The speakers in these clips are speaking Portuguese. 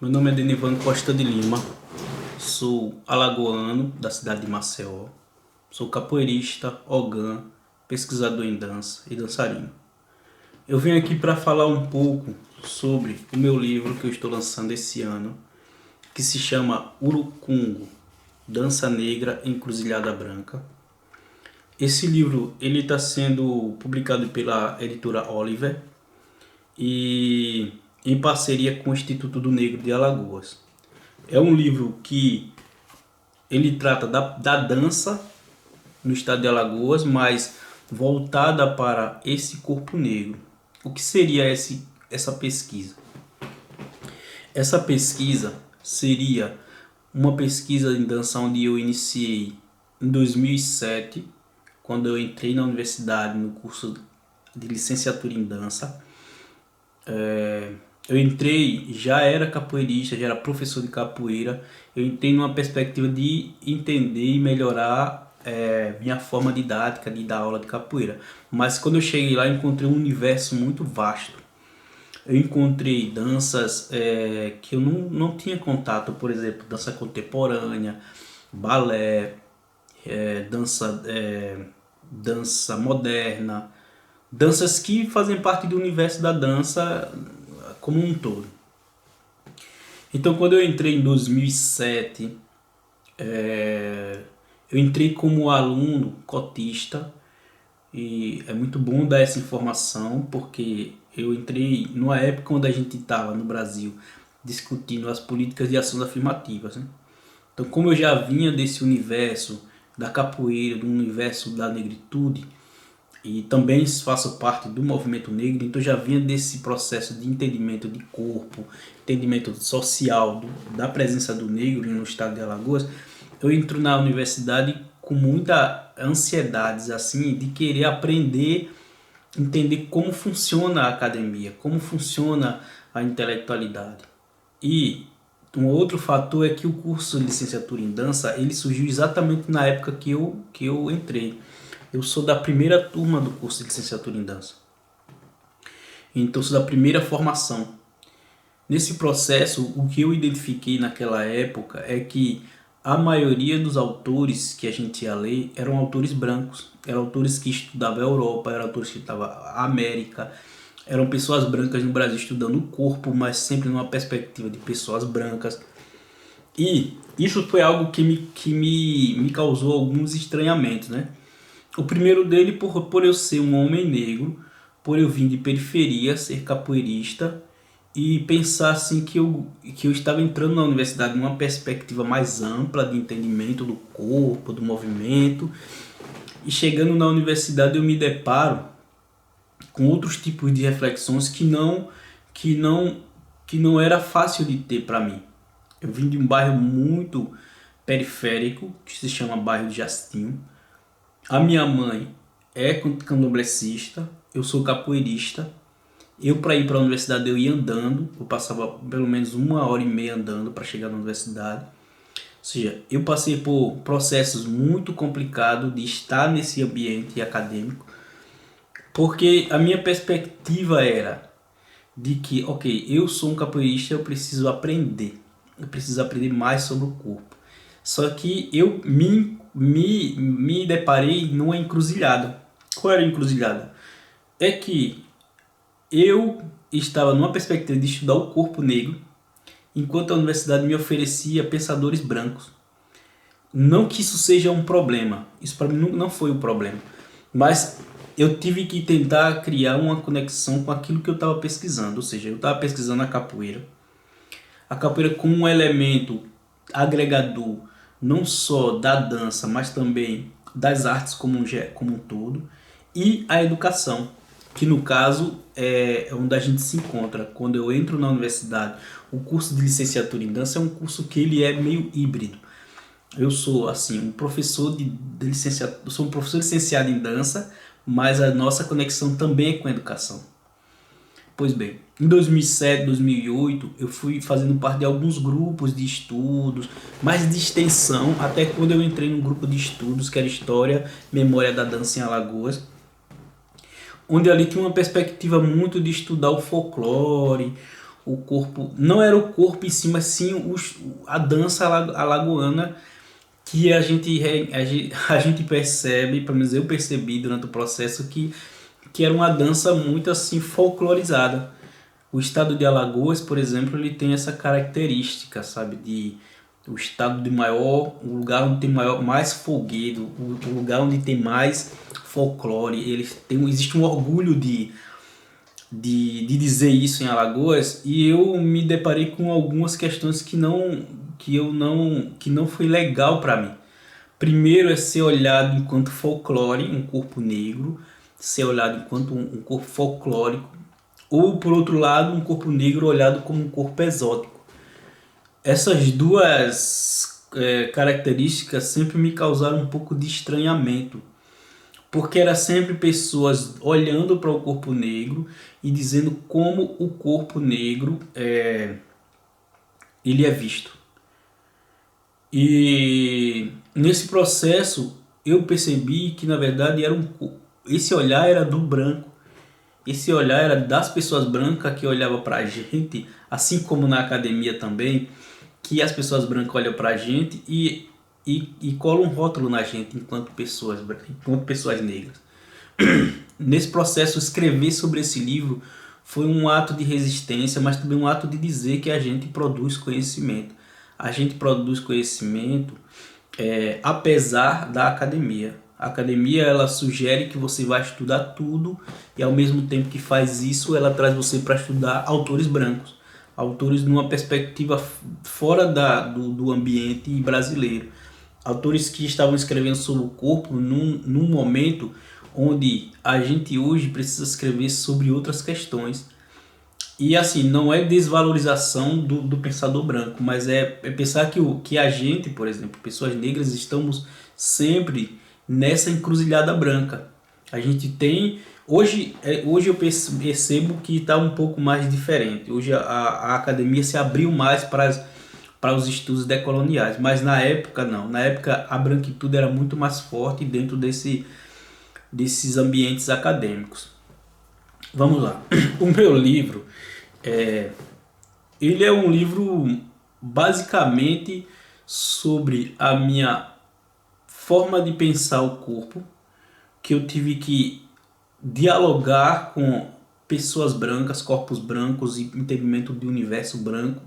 Meu nome é Denivando Costa de Lima, sou alagoano da cidade de Maceió, sou capoeirista, ogã, pesquisador em dança e dançarino. Eu venho aqui para falar um pouco sobre o meu livro que eu estou lançando esse ano, que se chama Urucungo, Dança Negra Encruzilhada Branca. Esse livro ele está sendo publicado pela editora Oliver e em parceria com o Instituto do Negro de Alagoas. É um livro que ele trata da dança no estado de Alagoas, mas voltada para esse corpo negro. O que seria essa pesquisa? Essa pesquisa seria uma pesquisa em dança onde eu iniciei em 2007, quando eu entrei na universidade no curso de licenciatura em dança. Eu entrei, já era capoeirista, já era professor de capoeira. Eu entrei numa perspectiva de entender e melhorar minha forma didática de dar aula de capoeira. Mas quando eu cheguei lá, eu encontrei um universo muito vasto. Eu encontrei danças que eu não tinha contato, por exemplo, dança contemporânea, balé, dança moderna, danças que fazem parte do universo da dança como um todo. Então, quando eu entrei em 2007, eu entrei como aluno cotista e é muito bom dar essa informação porque eu entrei numa época onde a gente estava no Brasil discutindo as políticas de ações afirmativas, né? Então, como eu já vinha desse universo da capoeira, do universo da negritude, e também faço parte do movimento negro, então já vinha desse processo de entendimento de corpo, entendimento social da presença do negro no estado de Alagoas. Eu entro na universidade com muita ansiedade assim de querer aprender, entender como funciona a academia, como funciona a intelectualidade. E um outro fator é que o curso de licenciatura em dança ele surgiu exatamente na época que eu entrei. Eu sou da primeira turma do curso de licenciatura em dança. Então, sou da primeira formação. Nesse processo, o que eu identifiquei naquela época é que a maioria dos autores que a gente ia ler eram autores brancos. Eram autores que estudavam a Europa, eram autores que estudavam a América. Eram pessoas brancas no Brasil estudando o corpo, mas sempre numa perspectiva de pessoas brancas. E isso foi algo que me causou alguns estranhamentos, né? O primeiro dele por eu ser um homem negro, por eu vir de periferia, ser capoeirista e pensar assim que eu estava entrando na universidade numa perspectiva mais ampla de entendimento do corpo, do movimento. E chegando na universidade eu me deparo com outros tipos de reflexões que não que não era fácil de ter para mim. Eu vim de um bairro muito periférico, que se chama bairro de Jastinho. A minha mãe é candomblessista, eu sou capoeirista. Eu para ir para a universidade eu ia andando, eu passava pelo menos 1 hora e meia andando para chegar na universidade. Ou seja, eu passei por processos muito complicados de estar nesse ambiente acadêmico, porque a minha perspectiva era de que, ok, eu sou um capoeirista, eu preciso aprender mais sobre o corpo. Só que eu me deparei numa encruzilhada. Qual era a encruzilhada? É que eu estava numa perspectiva de estudar o corpo negro, enquanto a universidade me oferecia pensadores brancos. Não que isso seja um problema, isso para mim não foi um problema, mas eu tive que tentar criar uma conexão com aquilo que eu estava pesquisando, ou seja, eu estava pesquisando a capoeira como um elemento agregador não só da dança, mas também das artes como um todo, e a educação, que no caso é onde a gente se encontra. Quando eu entro na universidade, o curso de licenciatura em dança é um curso que ele é meio híbrido. Eu sou assim um professor de licenciatura, eu sou um professor licenciado em dança, mas a nossa conexão também é com a educação. Pois bem, em 2007, 2008, eu fui fazendo parte de alguns grupos de estudos, mais de extensão, até quando eu entrei num grupo de estudos que era História, Memória da Dança em Alagoas, onde ali tinha uma perspectiva muito de estudar o folclore, o corpo, não era o corpo em si, mas sim a dança alagoana que a gente percebe, pelo menos eu percebi durante o processo, que era uma dança muito assim folclorizada. O estado de Alagoas, por exemplo, ele tem essa característica, sabe, de o estado de maior, o lugar onde tem mais folguedo, o lugar onde tem mais folclore, existe um orgulho de dizer isso em Alagoas, e eu me deparei com algumas questões que não foi legal para mim. Primeiro é ser olhado enquanto folclore, um corpo negro, ser olhado enquanto um corpo folclórico, ou por outro lado, um corpo negro olhado como um corpo exótico. Essas duas características sempre me causaram um pouco de estranhamento, porque era sempre pessoas olhando para o corpo negro e dizendo como o corpo negro ele é visto. E nesse processo eu percebi que na verdade esse olhar era do branco, esse olhar era das pessoas brancas que olhavam para a gente, assim como na academia também, que as pessoas brancas olham para a gente e colam um rótulo na gente enquanto pessoas negras. Nesse processo, escrever sobre esse livro foi um ato de resistência, mas também um ato de dizer que a gente produz conhecimento. A gente produz conhecimento apesar da academia. A academia ela sugere que você vai estudar tudo e ao mesmo tempo que faz isso, ela traz você para estudar autores brancos, autores numa perspectiva fora do ambiente brasileiro, autores que estavam escrevendo sobre o corpo num momento onde a gente hoje precisa escrever sobre outras questões. E assim, não é desvalorização do pensador branco, mas é pensar que a gente, por exemplo, pessoas negras, estamos sempre nessa encruzilhada branca. A gente tem. Hoje eu percebo que está um pouco mais diferente. Hoje a academia se abriu mais para os estudos decoloniais, mas na época não. Na época a branquitude era muito mais forte dentro desses ambientes acadêmicos. Vamos lá. O meu livro, ele é um livro basicamente sobre a minha forma de pensar o corpo, que eu tive que dialogar com pessoas brancas, corpos brancos e entendimento de universo branco,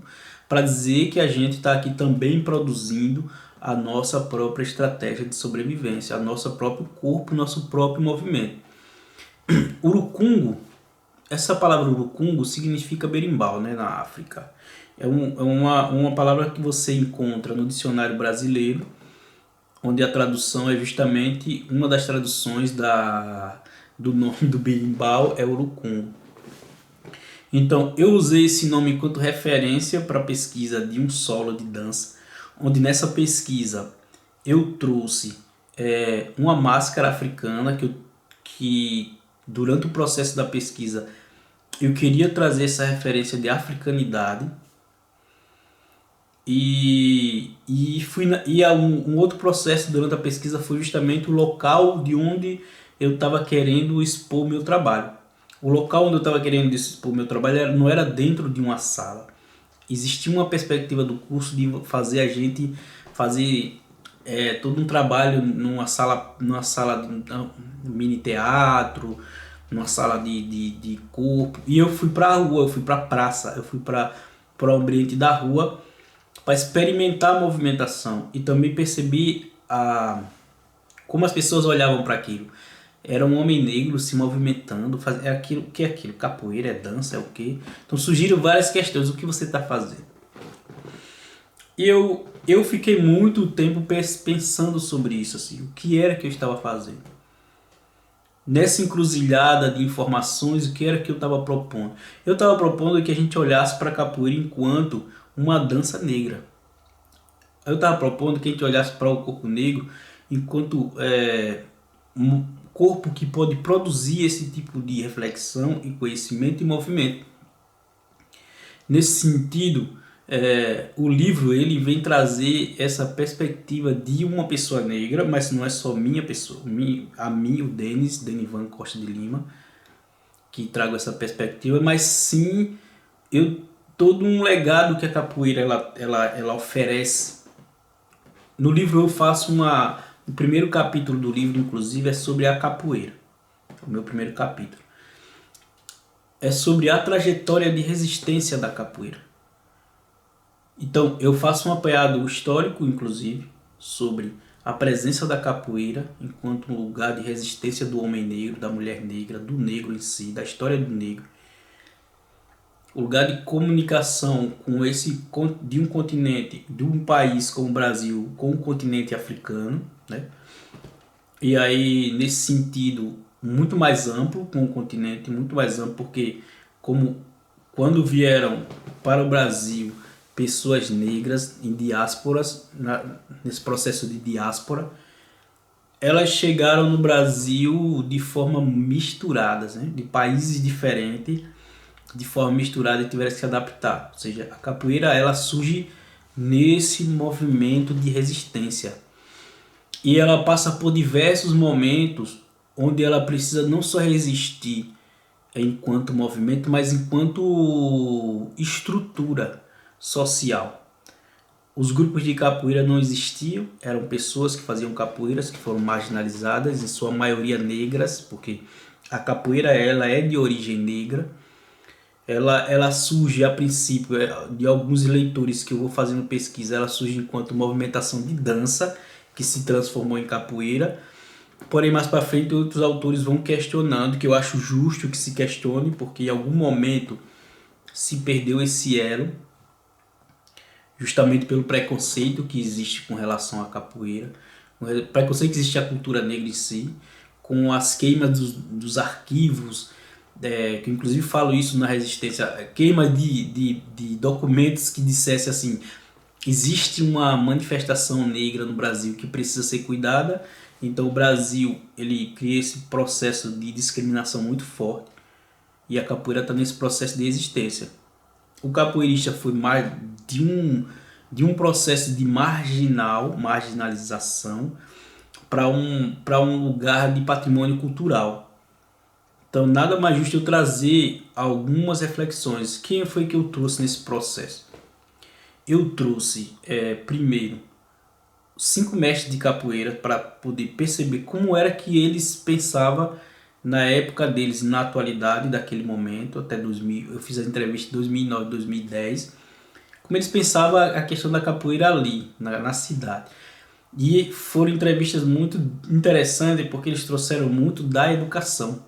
para dizer que a gente está aqui também produzindo a nossa própria estratégia de sobrevivência, a nosso próprio corpo, nosso próprio movimento. Urucungo, essa palavra urucungo significa berimbau, né, na África. É uma palavra que você encontra no dicionário brasileiro, onde a tradução é justamente uma das traduções do nome do berimbau é urucungo. Então, eu usei esse nome enquanto referência para a pesquisa de um solo de dança, onde nessa pesquisa eu trouxe uma máscara africana que durante o processo da pesquisa eu queria trazer essa referência de africanidade um outro processo durante a pesquisa foi justamente o local de onde eu estava querendo expor meu trabalho. O local onde eu estava querendo expor meu trabalho não era dentro de uma sala. Existia uma perspectiva do curso de fazer a gente fazer todo um trabalho numa sala de mini teatro, numa sala de corpo. E eu fui para a rua, eu fui para a praça, eu fui para o ambiente da rua para experimentar a movimentação e também percebi como as pessoas olhavam para aquilo. Era um homem negro se movimentando, é aquilo, o que é aquilo? Capoeira, é dança, é o quê? Então surgiram várias questões, o que você está fazendo? E eu fiquei muito tempo pensando sobre isso, assim, o que era que eu estava fazendo. Nessa encruzilhada de informações, o que era que eu estava propondo? Eu estava propondo que a gente olhasse para a capoeira enquanto uma dança negra. Eu estava propondo que a gente olhasse para o corpo negro enquanto um corpo que pode produzir esse tipo de reflexão e conhecimento e movimento. Nesse sentido, o livro ele vem trazer essa perspectiva de uma pessoa negra, mas não é só minha pessoa, o Denivan Costa de Lima, que trago essa perspectiva, mas sim eu todo um legado que a capoeira ela oferece. No livro eu faço o primeiro capítulo do livro, inclusive, é sobre a capoeira. O meu primeiro capítulo é sobre a trajetória de resistência da capoeira. Então, eu faço um apanhado histórico, inclusive, sobre a presença da capoeira enquanto um lugar de resistência do homem negro, da mulher negra, do negro em si, da história do negro. O lugar de comunicação com de um continente, de um país como o Brasil, com o continente africano, né? E aí, nesse sentido, muito mais amplo, com o continente muito mais amplo, porque quando vieram para o Brasil pessoas negras em diásporas, nesse processo de diáspora, elas chegaram no Brasil de forma misturadas, né? De países diferentes, de forma misturada, e tiveram que se adaptar. Ou seja, a capoeira ela surge nesse movimento de resistência. E ela passa por diversos momentos onde ela precisa não só resistir enquanto movimento, mas enquanto estrutura social. Os grupos de capoeira não existiam, eram pessoas que faziam capoeiras que foram marginalizadas, em sua maioria negras, porque a capoeira ela é de origem negra. Ela surge a princípio, de alguns leitores que eu vou fazendo pesquisa, ela surge enquanto movimentação de dança, que se transformou em capoeira. Porém, mais para frente, outros autores vão questionando, que eu acho justo que se questione, porque em algum momento se perdeu esse elo, justamente pelo preconceito que existe com relação à capoeira, o preconceito que existe à cultura negra em si, com as queimas dos arquivos, que inclusive falo isso na resistência, queima de documentos que dissesse assim, existe uma manifestação negra no Brasil que precisa ser cuidada. Então o Brasil ele cria esse processo de discriminação muito forte e a capoeira está nesse processo de existência. O capoeirista foi mais de um processo de marginalização para um lugar de patrimônio cultural. Então nada mais justo eu trazer algumas reflexões. Quem foi que eu trouxe nesse processo? Eu trouxe primeiro 5 mestres de capoeira para poder perceber como era que eles pensavam na época deles, na atualidade daquele momento, até 2000, eu fiz a entrevista em 2009, 2010, como eles pensavam a questão da capoeira ali, na cidade. E foram entrevistas muito interessantes porque eles trouxeram muito da educação.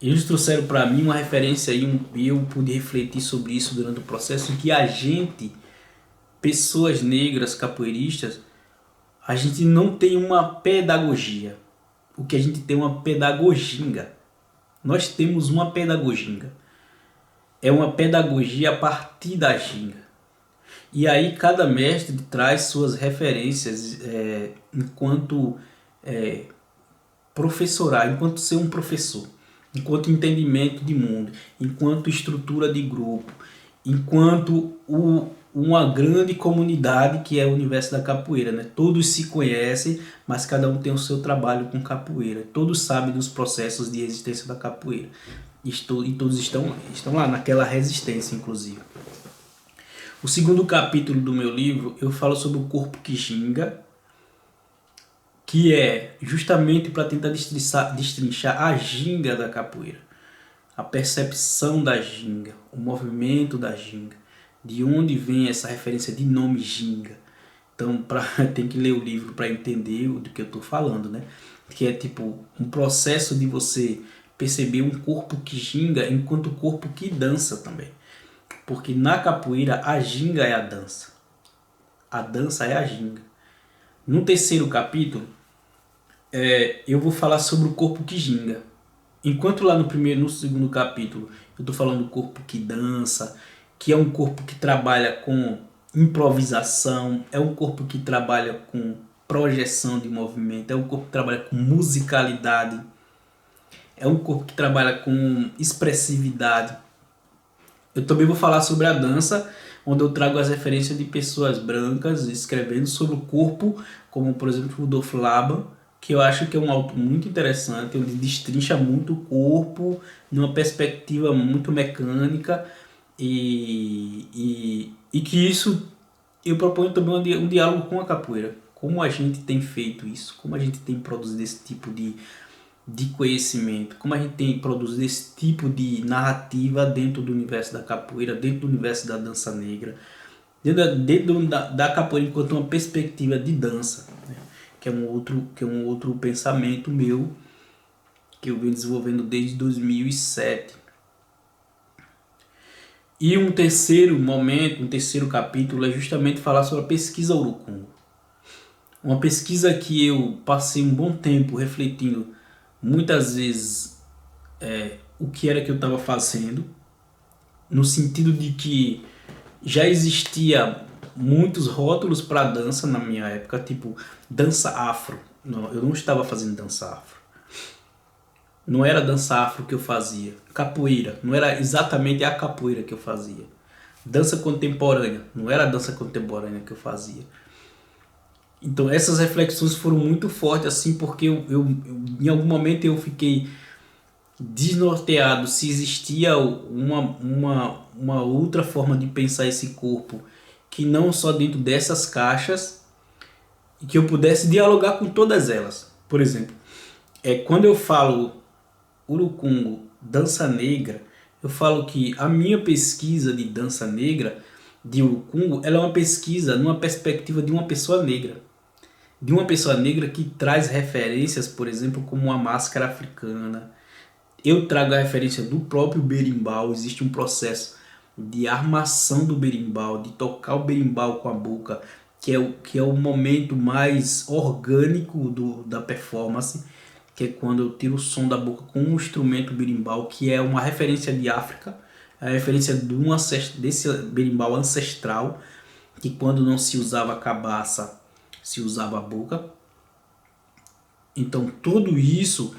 Eles trouxeram para mim uma referência e eu pude refletir sobre isso durante o processo, que a gente, pessoas negras capoeiristas, a gente não tem uma pedagogia. O que a gente tem é uma pedagoginga. Nós temos uma pedagoginga. É uma pedagogia a partir da ginga. E aí cada mestre traz suas referências enquanto professorar, enquanto ser um professor, enquanto entendimento de mundo, enquanto estrutura de grupo, enquanto uma grande comunidade que é o universo da capoeira, né? Todos se conhecem, mas cada um tem o seu trabalho com capoeira. Todos sabem dos processos de resistência da capoeira. E todos estão lá naquela resistência, inclusive. O segundo capítulo do meu livro, eu falo sobre o corpo que ginga, que é justamente para tentar destrinchar a ginga da capoeira. A percepção da ginga, o movimento da ginga. De onde vem essa referência de nome ginga? Então, tem que ler o livro para entender do que eu estou falando, né? Que é tipo um processo de você perceber um corpo que ginga enquanto corpo que dança também. Porque na capoeira a ginga é a dança. A dança é a ginga. No terceiro capítulo, eu vou falar sobre o corpo que ginga. Enquanto lá no segundo capítulo, eu estou falando do corpo que dança, que é um corpo que trabalha com improvisação, é um corpo que trabalha com projeção de movimento, é um corpo que trabalha com musicalidade, é um corpo que trabalha com expressividade. Eu também vou falar sobre a dança, onde eu trago as referências de pessoas brancas escrevendo sobre o corpo, como por exemplo Rudolf Laban, que eu acho que é um autor muito interessante, onde destrincha muito o corpo numa perspectiva muito mecânica, E que isso eu proponho também um diálogo com a capoeira. Como a gente tem feito isso, como a gente tem produzido esse tipo de conhecimento, como a gente tem produzido esse tipo de narrativa dentro do universo da capoeira, dentro do universo da dança negra, dentro da capoeira enquanto uma perspectiva de dança, né? Que é um outro pensamento meu que eu venho desenvolvendo desde 2007. E um terceiro momento, um terceiro capítulo é justamente falar sobre a pesquisa Urucum. Uma pesquisa que eu passei um bom tempo refletindo muitas vezes o que era que eu estava fazendo, no sentido de que já existia muitos rótulos para dança na minha época, tipo dança afro. Não, eu não estava fazendo dança afro. Não era dança afro que eu fazia. Capoeira, não era exatamente a capoeira que eu fazia. Dança contemporânea, não era a dança contemporânea que eu fazia. Então essas reflexões foram muito fortes assim, porque em algum momento eu fiquei desnorteado se existia uma outra forma de pensar esse corpo que não só dentro dessas caixas e que eu pudesse dialogar com todas elas. Por exemplo, quando eu falo Urucungo, dança negra, eu falo que a minha pesquisa de dança negra, de Urucungo, ela é uma pesquisa numa perspectiva de uma pessoa negra. De uma pessoa negra que traz referências, por exemplo, como a máscara africana. Eu trago a referência do próprio berimbau, existe um processo de armação do berimbau, de tocar o berimbau com a boca, que é o momento mais orgânico da performance, que é quando eu tiro o som da boca com um instrumento berimbau, que é uma referência de África, a referência desse berimbau ancestral, que quando não se usava cabaça, se usava a boca. Então tudo isso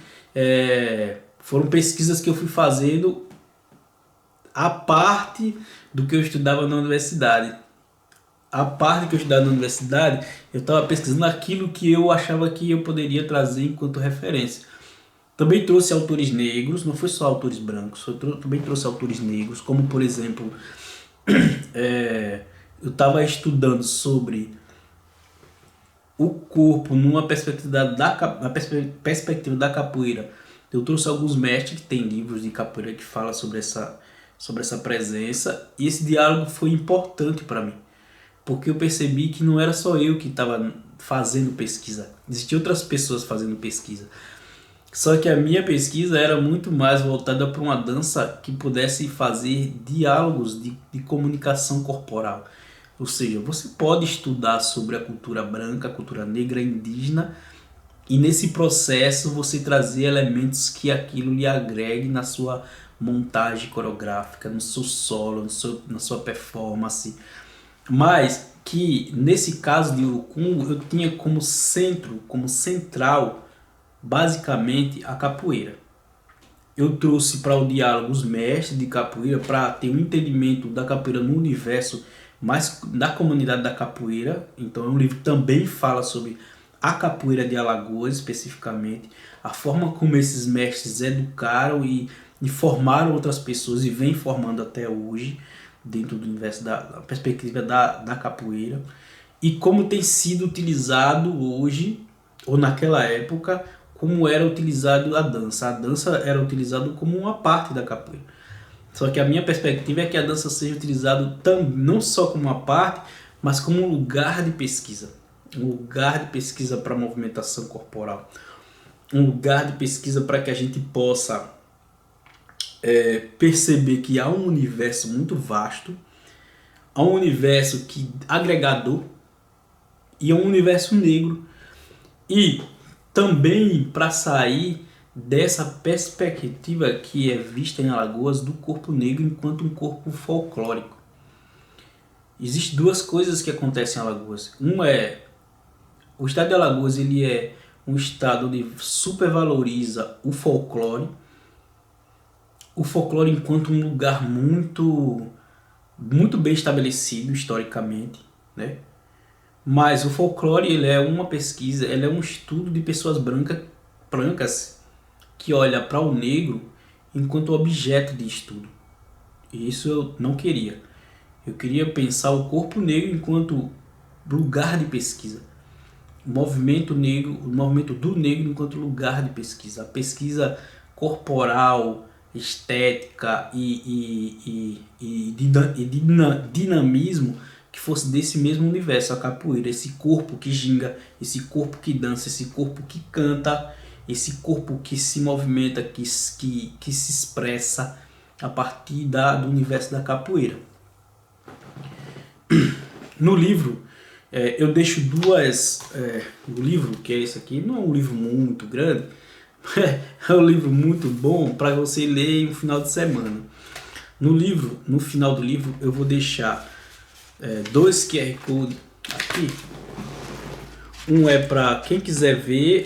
foram pesquisas que eu fui fazendo a parte do que eu estudava na universidade. A parte que eu estudava na universidade, eu estava pesquisando aquilo que eu achava que eu poderia trazer enquanto referência. Também trouxe autores negros, não foi só autores brancos, também trouxe autores negros, como por exemplo, eu estava estudando sobre o corpo numa perspectiva da capoeira. Eu trouxe alguns mestres que têm livros de capoeira que falam sobre essa presença, e esse diálogo foi importante para mim, porque eu percebi que não era só eu que estava fazendo pesquisa, existiam outras pessoas fazendo pesquisa. Só que a minha pesquisa era muito mais voltada para uma dança que pudesse fazer diálogos de comunicação corporal. Ou seja, você pode estudar sobre a cultura branca, a cultura negra, indígena, e nesse processo você trazer elementos que aquilo lhe agregue na sua montagem coreográfica, no seu solo, na sua performance. Mas que nesse caso de Urucum eu tinha como centro, como central, basicamente a capoeira. Eu trouxe para o diálogo os mestres de capoeira para ter um entendimento da capoeira no universo mais da comunidade da capoeira. Então é um livro que também fala sobre a capoeira de Alagoas especificamente, a forma como esses mestres educaram e formaram outras pessoas e vem formando até hoje dentro do universo da perspectiva da capoeira, e como tem sido utilizado hoje ou naquela época, como era utilizado a dança. A dança era utilizada como uma parte da capoeira. Só que a minha perspectiva é que a dança seja utilizada não só como uma parte, mas como um lugar de pesquisa. Um lugar de pesquisa para a movimentação corporal. Um lugar de pesquisa para que a gente possa perceber que há um universo muito vasto, há um universo agregador, e há um universo negro. E também para sair dessa perspectiva que é vista em Alagoas do corpo negro enquanto um corpo folclórico. Existem duas coisas que acontecem em Alagoas. Uma é o estado de Alagoas, ele é um estado onde supervaloriza o folclore enquanto um lugar muito bem estabelecido historicamente, né? Mas o folclore, ele é uma pesquisa, ele é um estudo de pessoas brancas que olha para o negro enquanto objeto de estudo. E isso eu não queria. Eu queria pensar o corpo negro enquanto lugar de pesquisa. O movimento negro, o movimento do negro enquanto lugar de pesquisa. A pesquisa corporal, estética e dinamismo que fosse desse mesmo universo, a capoeira. Esse corpo que ginga, esse corpo que dança, esse corpo que canta, esse corpo que se movimenta, que se expressa a partir do universo da capoeira. No livro, eu deixo duas. O livro, que é esse aqui, não é um livro muito grande, é um livro muito bom para você ler em um final de semana. No final do livro, eu vou deixar dois QR Code aqui. Um é para quem quiser ver,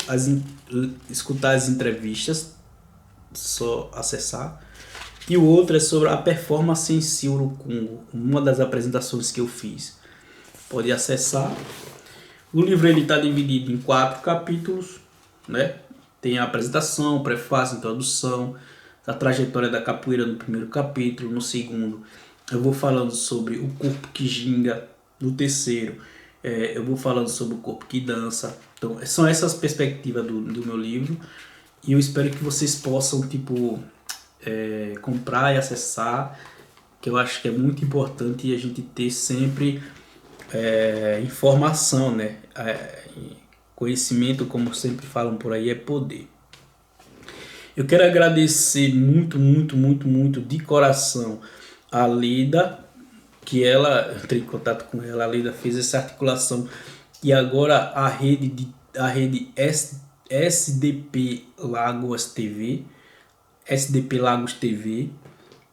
escutar as entrevistas, só acessar. E o outro é sobre a performance em si, Urucungo, uma das apresentações que eu fiz. Pode acessar. O livro está dividido em 4 capítulos, né? Tem a apresentação, o prefácio, a introdução, a trajetória da capoeira no primeiro capítulo. No segundo, eu vou falando sobre o corpo que ginga. No terceiro, eu vou falando sobre o corpo que dança. Então, são essas perspectivas do meu livro. E eu espero que vocês possam, comprar e acessar, que eu acho que é muito importante a gente ter sempre informação, né? Conhecimento, como sempre falam por aí, é poder. Eu quero agradecer muito, muito, muito, muito de coração a Lida, que eu entrei em contato com ela, a Lida fez essa articulação e agora a rede SDP Lagos TV,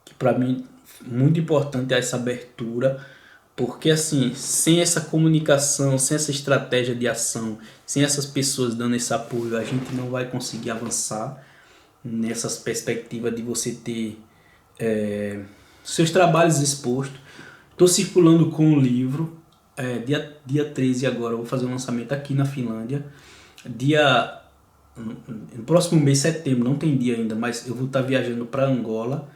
que para mim muito importante essa abertura, porque assim, sem essa comunicação, sem essa estratégia de ação, sem essas pessoas dando esse apoio, a gente não vai conseguir avançar nessas perspectivas de você ter seus trabalhos expostos. Estou circulando com o livro, dia 13 agora, eu vou fazer um lançamento aqui na Finlândia. No próximo mês, setembro, não tem dia ainda, mas eu vou estar viajando para Angola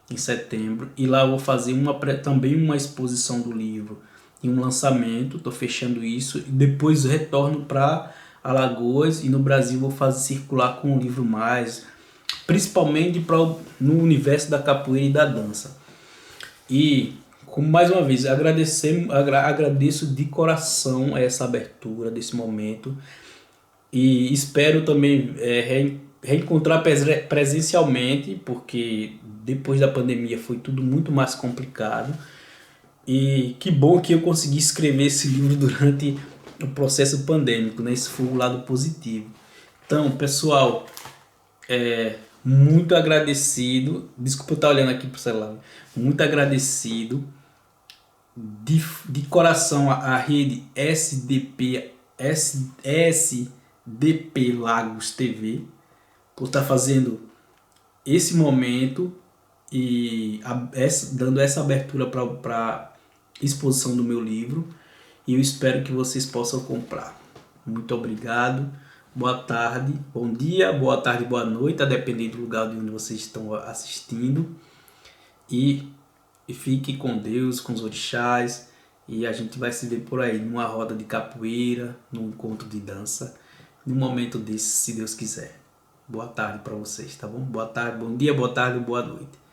em setembro, e lá eu vou fazer também uma exposição do livro e um lançamento. Estou fechando isso e depois retorno para Alagoas, e no Brasil vou fazer circular com o livro mais, principalmente no universo da capoeira e da dança. E como mais uma vez agradeço de coração essa abertura desse momento, e espero também reencontrar presencialmente, porque depois da pandemia foi tudo muito mais complicado. E que bom que eu consegui escrever esse livro durante o processo pandêmico, né? Esse foi o lado positivo. Então, pessoal, muito agradecido. Desculpa eu estar olhando aqui pro celular. Muito agradecido de coração a rede SDP Lagos TV por estar fazendo esse momento e dando essa abertura para exposição do meu livro, e eu espero que vocês possam comprar. Muito obrigado, boa tarde, bom dia, boa tarde, boa noite, a depender do lugar de onde vocês estão assistindo, e fique com Deus, com os orixás, e a gente vai se ver por aí numa roda de capoeira, num encontro de dança, num momento desse, se Deus quiser. Boa tarde para vocês, tá bom? Boa tarde, bom dia, boa tarde, boa noite.